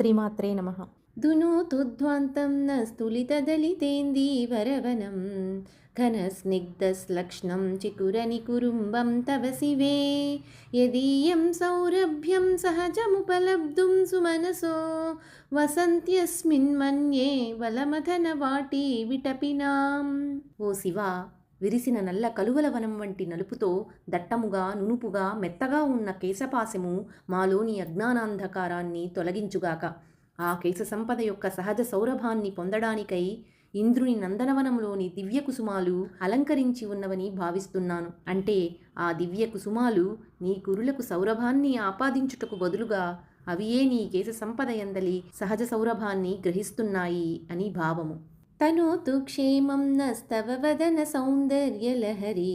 శ్రీమాత్రే నమః. దునోతుధ్వాంతం న స్థులితదలితేन्दీవరవనం ఘనస్నిగ్ధశ్లక్ష్ణం చికురనికురుంబం తవ శివే యదీయం సౌరభ్యం సహజముపలబ్ధుం సుమనసో వసంత్యస్మిన్మన్యే వలమథనవాటి విటపినాం. ఓ శివ, విరిసిన నల్ల కలువల వనం వంటి నలుపుతో దట్టముగా నునుపుగా మెత్తగా ఉన్న కేశపాశము మాలోని అజ్ఞానాంధకారాన్ని తొలగించుగాక. ఆ కేశ సంపద యొక్క సహజ సౌరభాన్ని పొందడానికై ఇంద్రుని నందనవనంలోని దివ్య కుసుమాలు అలంకరించి ఉన్నవని భావిస్తున్నాను. అంటే ఆ దివ్య కుసుమాలు నీ కురులకు సౌరభాన్ని ఆపాదించుటకు బదులుగా అవియే నీ కేశ సంపద యందలి సహజ సౌరభాన్ని గ్రహిస్తున్నాయి అని భావము. తనోతు క్షేమం నస్తవ వదన సౌందర్యలహరీ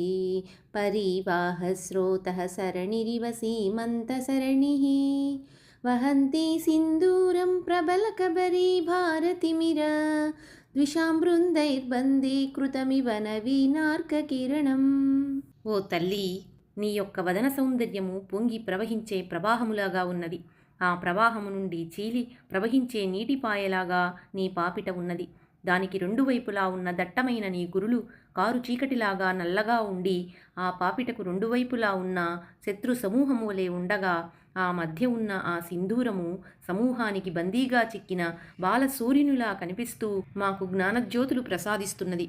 పరివాహ స్రోతః సరణిరివ సీమంత సరణిః వహంతి సింధూరం ప్రబలకబరీ భారతిమిర ద్విషాం బృందైర్బందీకృతమివ నవీనార్కకిరణం. ఓ తల్లి, నీ యొక్క వదన సౌందర్యము పొంగి ప్రవహించే ప్రవాహములాగా ఉన్నది. ఆ ప్రవాహము నుండి చీలి ప్రవహించే నీటిపాయలాగా నీ పాపిట ఉన్నది. దానికి రెండు వైపులా ఉన్న దట్టమైన నీ కురులు కారు చీకటిలాగా నల్లగా ఉండి ఆ పాపిటకు రెండు వైపులా ఉన్న శత్రు సమూహము వలె ఉండగా ఆ మధ్య ఉన్న ఆ సింధూరము సమూహానికి బందీగా చిక్కిన బాల సూర్యునిలా కనిపిస్తూ మాకు జ్ఞానజ్యోతులు ప్రసాదిస్తున్నది.